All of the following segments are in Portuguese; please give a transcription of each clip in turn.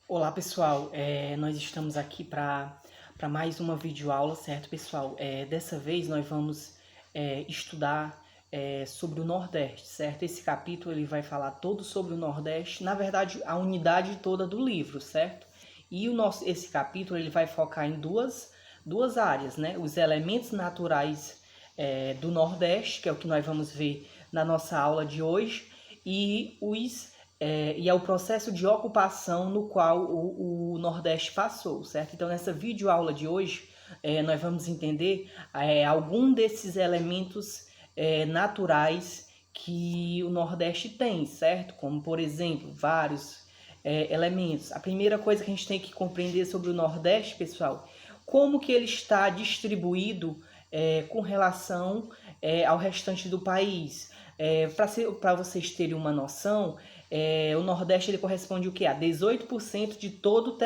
Olá pessoal, nós estamos aqui para mais uma videoaula, certo pessoal? Dessa vez nós vamos estudar sobre o Nordeste, certo? Esse capítulo ele vai falar todo sobre o Nordeste, na verdade a unidade toda do livro, certo? E esse capítulo ele vai focar em duas áreas, né? Os elementos naturais do Nordeste, que é o que nós vamos ver na nossa aula de hoje, e é o processo de ocupação no qual o Nordeste passou, certo? Então, nessa videoaula de hoje, nós vamos entender algum desses elementos naturais que o Nordeste tem, certo? Como, por exemplo, vários elementos. A primeira coisa que a gente tem que compreender sobre o Nordeste, pessoal, como que ele está distribuído com relação ao restante do país. Para vocês terem uma noção, o Nordeste ele corresponde o quê? A 18% de todo o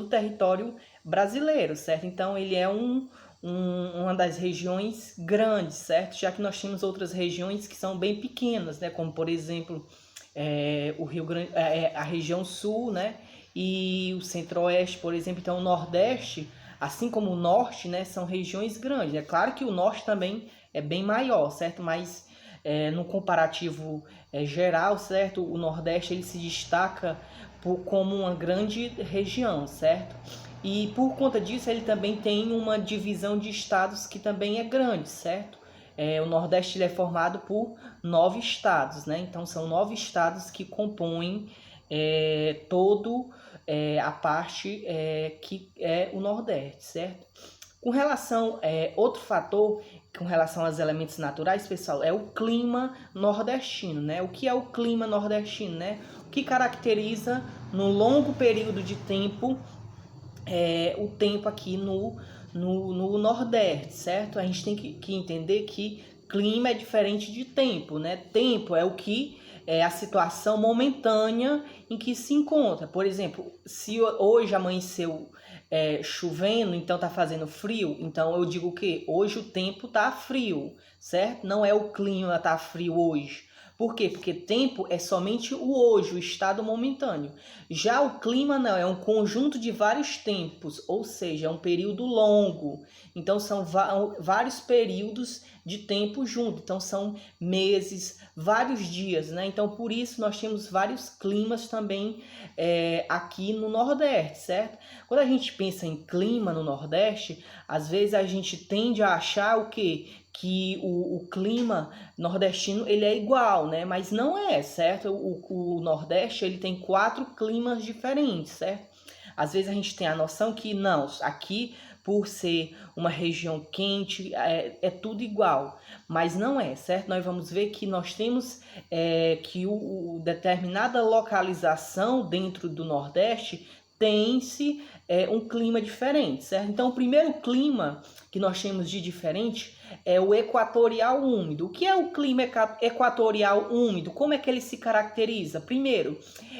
território brasileiro, certo? Então ele é uma das regiões grandes, certo? Já que nós temos outras regiões que são bem pequenas, né? Como por exemplo o Rio Grande, a região sul, né? E o Centro-Oeste, por exemplo. Então o Nordeste, assim como o Norte, né? São regiões grandes. É claro que o Norte também é bem maior, certo? Mas no comparativo geral, certo? O Nordeste ele se destaca como uma grande região, certo? E por conta disso ele também tem uma divisão de estados que também é grande, certo? O Nordeste ele é formado por 9 estados, né? Então são 9 estados que compõem todo a parte que é o Nordeste, certo? Com relação outro fator com relação aos elementos naturais, pessoal, é o clima nordestino, né? O que é o clima nordestino, né? O que caracteriza no longo período de tempo o tempo aqui no Nordeste, certo? A gente tem que entender que clima é diferente de tempo, né? Tempo é o que é a situação momentânea em que se encontra. Por exemplo, se hoje amanheceu chovendo, então tá fazendo frio, então eu digo o quê? Hoje o tempo tá frio, certo? Não é o clima tá frio hoje. Por quê? Porque tempo é somente o hoje, o estado momentâneo. Já o clima não, é um conjunto de vários tempos, ou seja, é um período longo. Então são vários períodos de tempo junto. Então são meses, vários dias, né? Então por isso nós temos vários climas também aqui no Nordeste, certo? Quando a gente pensa em clima no Nordeste, às vezes a gente tende a achar o quê? Que o clima nordestino ele é igual, né? Mas não é, certo? O Nordeste ele tem 4 climas diferentes, certo? Às vezes a gente tem a noção que não, aqui por ser uma região quente é tudo igual, mas não é, certo? Nós vamos ver que nós temos que determinada localização dentro do Nordeste tem-se um clima diferente, certo? Então o primeiro clima que nós temos de diferente é o equatorial úmido. O que é o clima equatorial úmido? Como é que ele se caracteriza? Primeiro,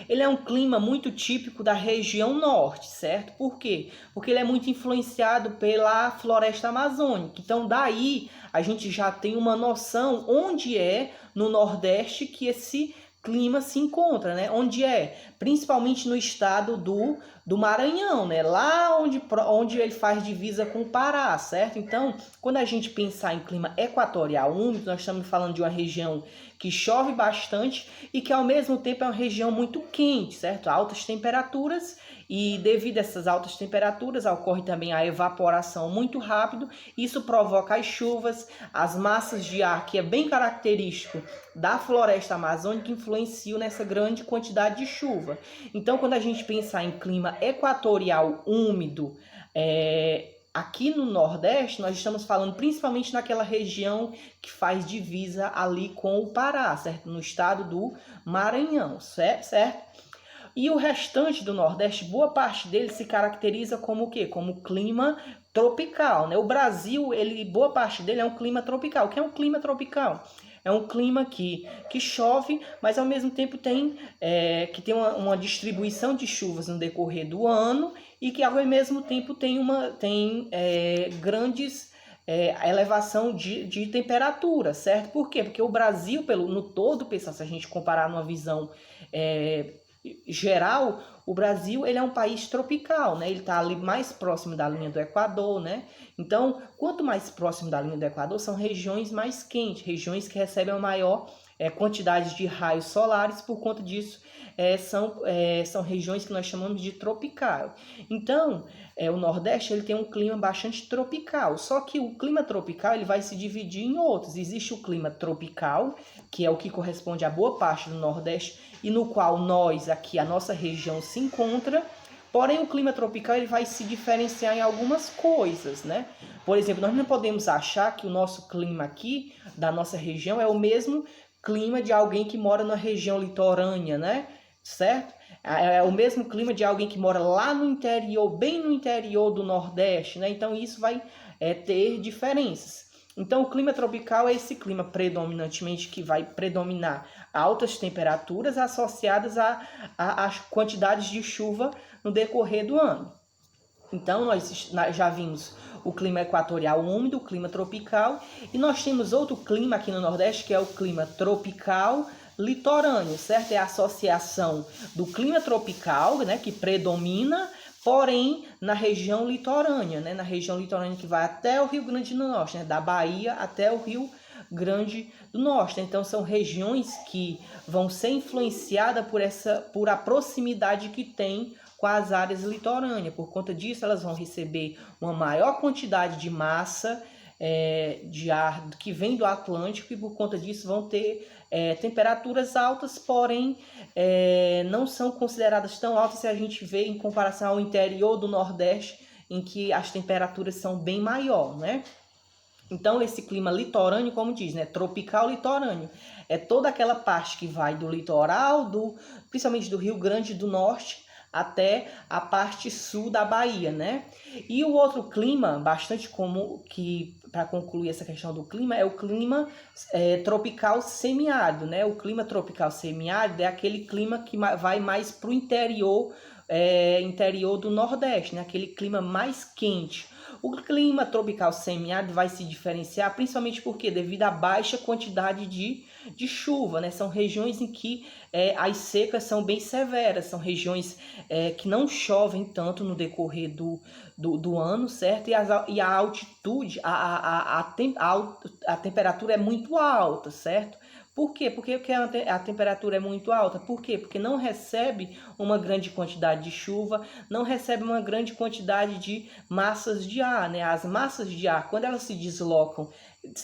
ele é um clima muito típico da região norte, certo? Por quê? Porque ele é muito influenciado pela floresta amazônica. Então, daí a gente já tem uma noção onde é no Nordeste que esse clima se encontra, né? Onde é? Principalmente no estado do Maranhão, né? Lá onde ele faz divisa com o Pará, certo? Então, quando a gente pensar em clima equatorial úmido, nós estamos falando de uma região que chove bastante e que ao mesmo tempo é uma região muito quente, certo? Altas temperaturas, e devido a essas altas temperaturas ocorre também a evaporação muito rápido. Isso provoca as chuvas, as massas de ar, que é bem característico da floresta amazônica, influenciam nessa grande quantidade de chuva. Então, quando a gente pensar em clima equatorial úmido, aqui no Nordeste, nós estamos falando principalmente naquela região que faz divisa ali com o Pará, certo? No estado do Maranhão, certo? E o restante do Nordeste, boa parte dele se caracteriza como o quê? Como clima tropical, né? O Brasil, boa parte dele é um clima tropical. O que é um clima tropical? É um clima que chove, mas ao mesmo tempo tem uma distribuição de chuvas no decorrer do ano e que ao mesmo tempo tem grandes elevação de temperatura, certo? Por quê? Porque o Brasil, no todo, pessoal, se a gente comparar numa visão geral, o Brasil ele é um país tropical, né? Ele está ali mais próximo da linha do Equador, né? Então, quanto mais próximo da linha do Equador, são regiões mais quentes, regiões que recebem a maior quantidade de raios solares. Por conta disso, são regiões que nós chamamos de tropical. Então, o Nordeste ele tem um clima bastante tropical, só que o clima tropical ele vai se dividir em outros. Existe o clima tropical, que é o que corresponde a boa parte do Nordeste, e no qual nós, aqui, a nossa região se encontra. Porém, o clima tropical ele vai se diferenciar em algumas coisas, né? Por exemplo, nós não podemos achar que o nosso clima aqui, da nossa região, é o mesmo clima de alguém que mora na região litorânea, né? Certo? É o mesmo clima de alguém que mora lá no interior, bem no interior do Nordeste, né? Então, isso vai ter diferenças. Então, o clima tropical é esse clima predominantemente que vai predominar altas temperaturas associadas a quantidades de chuva no decorrer do ano. Então, nós já vimos o clima equatorial úmido, o clima tropical, e nós temos outro clima aqui no Nordeste, que é o clima tropical litorâneo, certo? É a associação do clima tropical, né, que predomina, porém, na região litorânea, né? Na região litorânea que vai até o Rio Grande do Norte, né? Da Bahia até o Rio Grande do Norte. Então, são regiões que vão ser influenciadas por a proximidade que tem com as áreas litorâneas. Por conta disso, elas vão receber uma maior quantidade de massa de ar que vem do Atlântico, e por conta disso vão ter temperaturas altas, porém não são consideradas tão altas se a gente vê em comparação ao interior do Nordeste, em que as temperaturas são bem maiores, né? Então, esse clima litorâneo, como diz, né, tropical litorâneo, é toda aquela parte que vai do litoral, principalmente do Rio Grande do Norte, até a parte sul da Bahia, né? E o outro clima, bastante comum, que para concluir essa questão do clima, é o clima tropical semiárido, né? O clima tropical semiárido é aquele clima que vai mais para o interior do Nordeste, né? Aquele clima mais quente. O clima tropical semiárido vai se diferenciar principalmente porque devido à baixa quantidade de chuva, né? São regiões em que as secas são bem severas, são regiões que não chovem tanto no decorrer do ano, certo? E a altitude, a temperatura é muito alta, certo? Por quê? Porque a temperatura é muito alta. Por quê? Porque não recebe uma grande quantidade de chuva, não recebe uma grande quantidade de massas de ar, né? As massas de ar, quando elas se deslocam,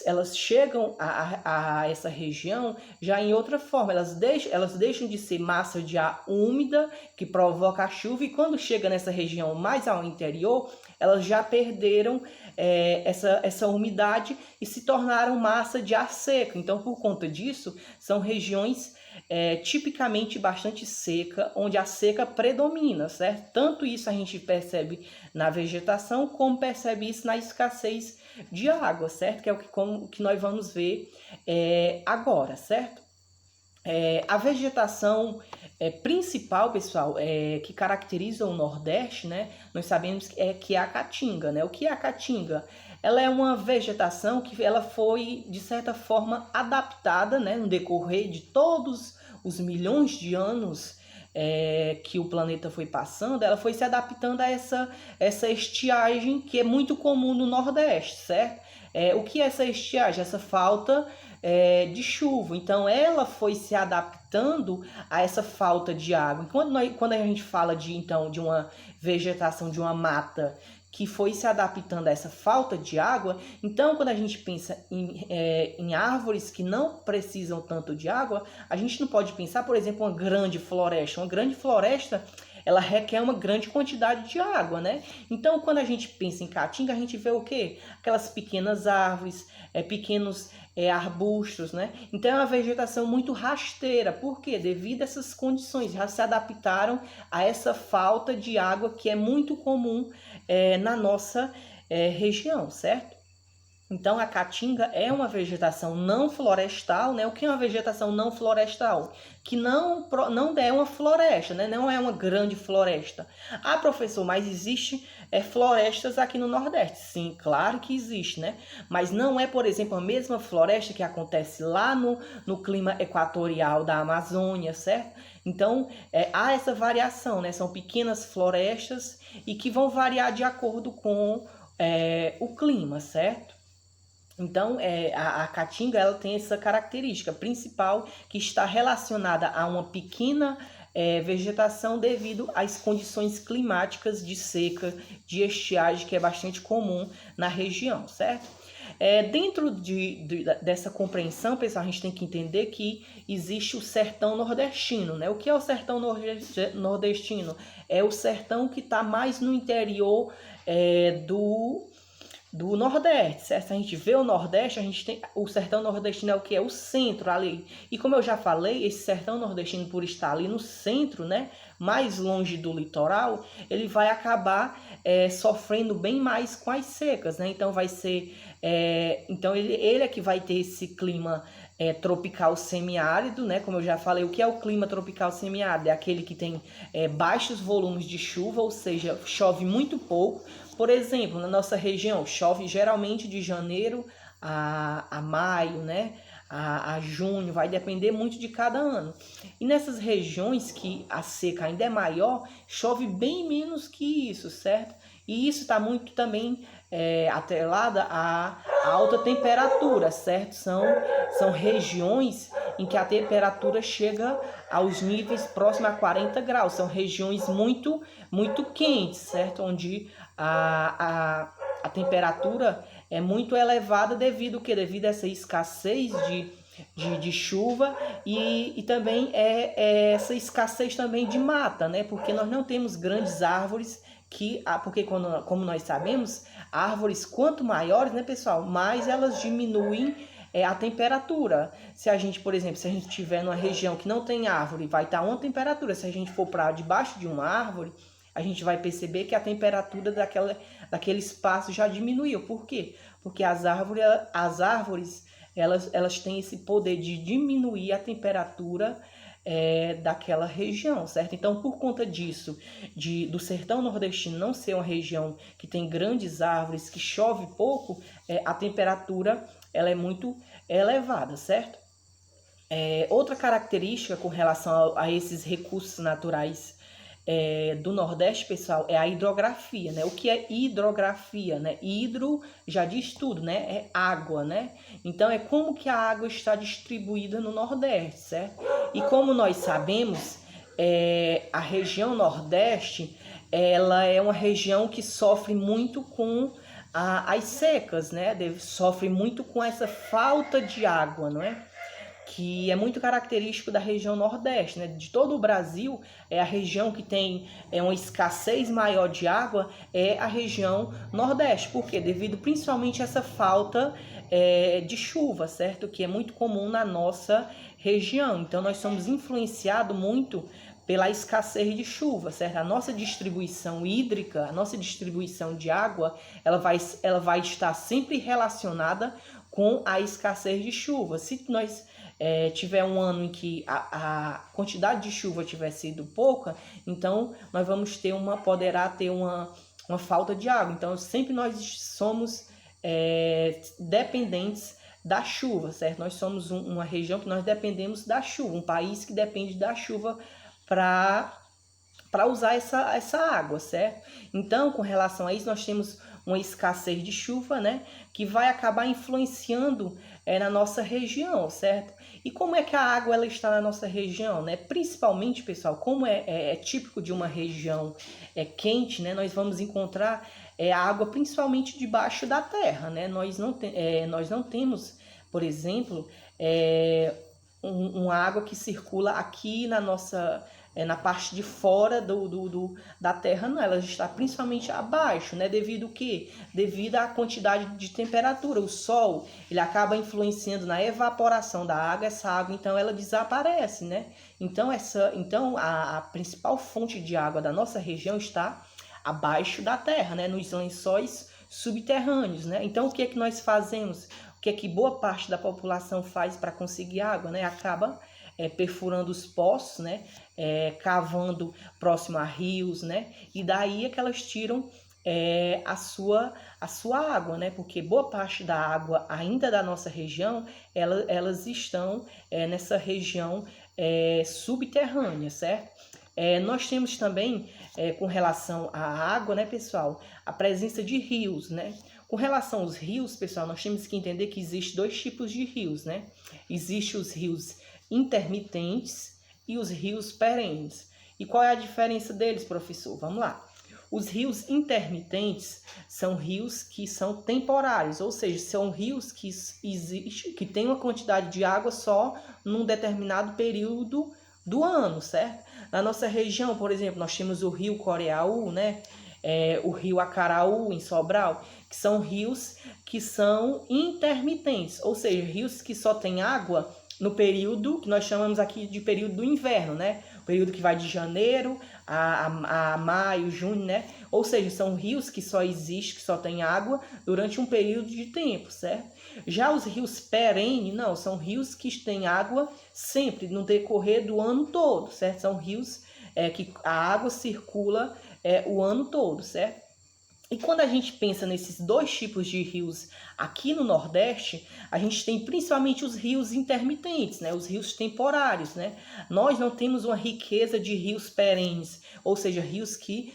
elas chegam a essa região já em outra forma. Elas deixam de ser massa de ar úmida, que provoca a chuva, e quando chega nessa região mais ao interior, elas já perderam essa umidade e se tornaram massa de ar seco. Então, por conta disso, são regiões tipicamente bastante seca, onde a seca predomina, certo? Tanto isso a gente percebe na vegetação, como percebe isso na escassez de água, certo? Que é o que nós vamos ver agora, certo? A vegetação principal, pessoal, que caracteriza o Nordeste, né? Nós sabemos que é a caatinga, né? O que é a caatinga? Ela é uma vegetação que ela foi, de certa forma, adaptada, né? No decorrer de todos os milhões de anos que o planeta foi passando, ela foi se adaptando a essa estiagem que é muito comum no Nordeste, certo? O que é essa estiagem? Essa falta de chuva. Então, ela foi se adaptando a essa falta de água. Quando a gente fala de uma vegetação, de uma mata que foi se adaptando a essa falta de água, então quando a gente pensa em árvores que não precisam tanto de água, a gente não pode pensar, por exemplo, uma grande floresta. Uma grande floresta, ela requer uma grande quantidade de água, né? Então, quando a gente pensa em caatinga, a gente vê o quê? Aquelas pequenas árvores, pequenos arbustos, né? Então, é uma vegetação muito rasteira. Por quê? Devido a essas condições, já se adaptaram a essa falta de água que é muito comum na nossa região, certo? Então, a caatinga é uma vegetação não florestal, né? O que é uma vegetação não florestal? Que não é uma floresta, né? Não é uma grande floresta. Ah, professor, mas existe florestas aqui no Nordeste. Sim, claro que existe, né? Mas não é, por exemplo, a mesma floresta que acontece lá no clima equatorial da Amazônia, certo? Então, há essa variação, né? São pequenas florestas e que vão variar de acordo com o clima, certo? Então, a caatinga ela tem essa característica principal que está relacionada a uma pequena vegetação devido às condições climáticas de seca, de estiagem, que é bastante comum na região, certo? Dentro dessa compreensão, pessoal, a gente tem que entender que existe o sertão nordestino, né? O que é o sertão nordestino? É o sertão que está mais no interior do Nordeste, certo? Se a gente vê o Nordeste, a gente tem o sertão nordestino é o que é o centro ali. E como eu já falei, esse sertão nordestino por estar ali no centro, né, mais longe do litoral, ele vai acabar sofrendo bem mais com as secas, né? Então vai ser, então ele é que vai ter esse clima tropical semiárido, né? Como eu já falei, o que é o clima tropical semiárido? É aquele que tem baixos volumes de chuva, ou seja, chove muito pouco. Por exemplo, na nossa região, chove geralmente de janeiro a maio, né? A junho, vai depender muito de cada ano. E nessas regiões que a seca ainda é maior, chove bem menos que isso, certo? E isso está muito também atrelada à alta temperatura, certo? São regiões em que a temperatura chega aos níveis próximos a 40 graus. São regiões muito, muito quentes, certo? Onde a temperatura é muito elevada devido a essa escassez de chuva e também essa escassez também de mata, né? Porque nós não temos grandes árvores porque como nós sabemos, árvores quanto maiores, né, pessoal, mais elas diminuem a temperatura. Se a gente, por exemplo, se a gente estiver numa região que não tem árvore, vai estar uma temperatura. Se a gente for para debaixo de uma árvore, a gente vai perceber que a temperatura daquele espaço já diminuiu. Por quê? Porque as árvores elas têm esse poder de diminuir a temperatura daquela região, certo? Então, por conta disso, do sertão nordestino não ser uma região que tem grandes árvores, que chove pouco, a temperatura ela é muito elevada, certo? Outra característica com relação a esses recursos naturais do Nordeste, pessoal, é a hidrografia, né? O que é hidrografia, né? Hidro já diz tudo, né? É água, né? Então, é como que a água está distribuída no Nordeste, certo? E como nós sabemos, a região Nordeste, ela é uma região que sofre muito com as secas, né? Sofre muito com essa falta de água, não é? Que é muito característico da região Nordeste, né? De todo o Brasil, a região que tem uma escassez maior de água é a região Nordeste. Por quê? Devido principalmente a essa falta de chuva, certo? Que é muito comum na nossa região. Então, nós somos influenciados muito pela escassez de chuva, certo? A nossa distribuição hídrica, a nossa distribuição de água, ela vai estar sempre relacionada com a escassez de chuva. Se nós tiver um ano em que a quantidade de chuva tiver sido pouca, então nós poderá ter uma falta de água. Então sempre nós somos dependentes da chuva, certo? Nós somos uma região que nós dependemos da chuva, um país que depende da chuva para usar essa água, certo? Então, com relação a isso, nós temos uma escassez de chuva, né? Que vai acabar influenciando na nossa região, certo? E como é que a água ela está na nossa região, né? Principalmente, pessoal, como é típico de uma região quente, né? Nós vamos encontrar a água principalmente debaixo da terra, né? Nós não temos, por exemplo, uma água que circula aqui na parte de fora da terra, não, ela está principalmente abaixo, né? Devido ao quê? Devido à quantidade de temperatura. O sol, ele acaba influenciando na evaporação da água, essa água, então, ela desaparece, né? Então, a principal fonte de água da nossa região está abaixo da terra, né? Nos lençóis subterrâneos, né? Então, o que é que nós fazemos? O que é que boa parte da população faz para conseguir água, né? Acaba perfurando os poços, né? Cavando próximo a rios, né? E daí é que elas tiram a sua água, né? Porque boa parte da água ainda da nossa região, elas estão nessa região subterrânea, certo? Nós temos também, com relação à água, né, pessoal, a presença de rios, né? Com relação aos rios, pessoal, nós temos que entender que existem dois tipos de rios, né? Existem os rios intermitentes e os rios perenes. E qual é a diferença deles, professor? Vamos lá. Os rios intermitentes são rios que são temporários, ou seja, são rios que têm uma quantidade de água só num determinado período do ano, certo? Na nossa região, por exemplo, nós temos o rio Coreaú, né? O rio Acaraú, em Sobral, que são rios que são intermitentes, ou seja, rios que só têm água no período que nós chamamos aqui de período do inverno, né? O período que vai de janeiro a maio, junho, né? Ou seja, são rios que só existem, que só tem água durante um período de tempo, certo? Já os rios perenes, não, são rios que têm água sempre, no decorrer do ano todo, certo? São rios que a água circula o ano todo, certo? E quando a gente pensa nesses dois tipos de rios aqui no Nordeste, a gente tem principalmente os rios intermitentes, né? Os rios temporários, né? Nós não temos uma riqueza de rios perenes, ou seja, rios que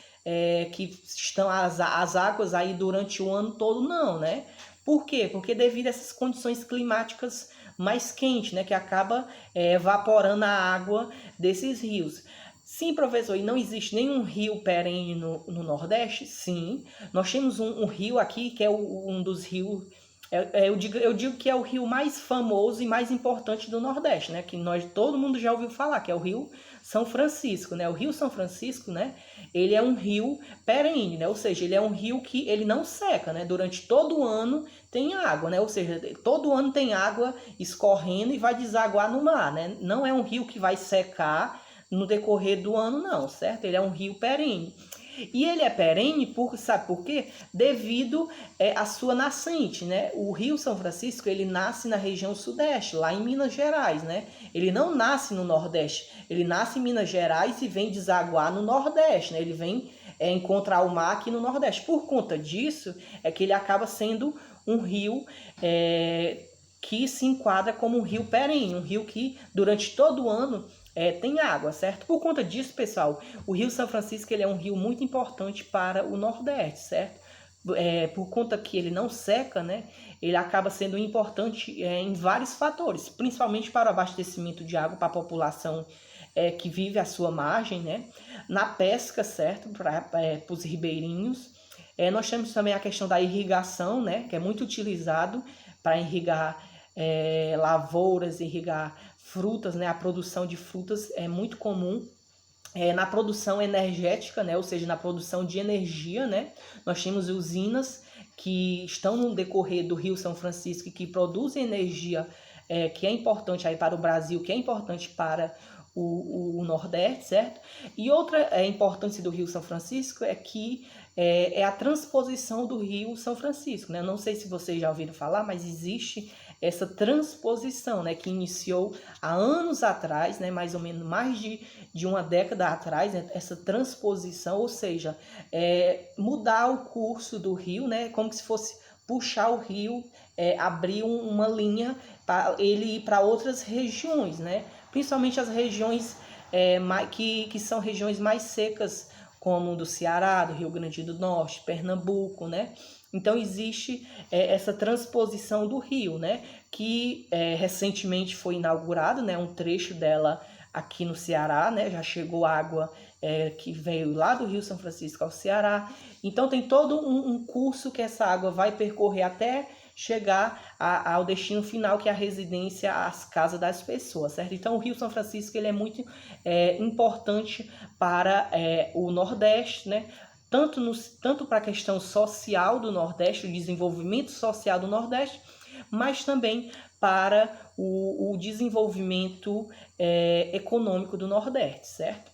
estão as águas aí durante o ano todo, não, né? Por quê? Porque devido a essas condições climáticas mais quentes, né? Que acaba evaporando a água desses rios. Sim, professor, e não existe nenhum rio perene no Nordeste? Sim, nós temos um rio aqui que é um dos rios, eu digo que é o rio mais famoso e mais importante do Nordeste, né? Que todo mundo já ouviu falar, que é o Rio São Francisco, né? O Rio São Francisco, né? Ele é um rio perene, né? Ou seja, ele é um rio que ele não seca, né? Durante todo o ano tem água, né? Ou seja, todo ano tem água escorrendo e vai desaguar no mar, né? Não é um rio que vai secar no decorrer do ano, não, certo? Ele é um rio perene. E ele é perene, sabe por quê? Devido à sua nascente, né? O Rio São Francisco, ele nasce na região sudeste, lá em Minas Gerais, né? Ele não nasce no Nordeste, ele nasce em Minas Gerais e vem desaguar no Nordeste, né? Ele vem encontrar o mar aqui no Nordeste. Por conta disso, é que ele acaba sendo um rio que se enquadra como um rio perene, um rio que durante todo o ano tem água, certo? Por conta disso, pessoal, o Rio São Francisco ele é um rio muito importante para o Nordeste, certo? Por conta que ele não seca, né? Ele acaba sendo importante em vários fatores, principalmente para o abastecimento de água para a população que vive à sua margem, né? Na pesca, certo? Para os ribeirinhos. Nós temos também a questão da irrigação, né? Que é muito utilizado para irrigar lavouras, irrigar frutas, né? A produção de frutas é muito comum na produção energética, né? Ou seja, na produção de energia, né? Nós temos usinas que estão no decorrer do Rio São Francisco e que produzem energia que é importante aí para o Brasil, que é importante para o Nordeste, certo? E outra importância do Rio São Francisco é que é a transposição do Rio São Francisco, né? Eu não sei se vocês já ouviram falar, mas existe essa transposição, né, que iniciou há anos atrás, né, mais ou menos mais de uma década atrás, né, essa transposição, ou seja, mudar o curso do rio, né, como se fosse puxar o rio, abrir uma linha para ele ir para outras regiões, né, principalmente as regiões que são regiões mais secas, como do Ceará, do Rio Grande do Norte, Pernambuco, né? Então existe essa transposição do rio, né? Que recentemente foi inaugurado, né? Um trecho dela aqui no Ceará, né? Já chegou água que veio lá do Rio São Francisco ao Ceará. Então tem todo um curso que essa água vai percorrer até chegar ao destino final, que é a residência, as casas das pessoas, certo? Então o Rio São Francisco ele é muito importante para o Nordeste, né? Tanto para a questão social do Nordeste, o desenvolvimento social do Nordeste, mas também para o desenvolvimento econômico do Nordeste, certo?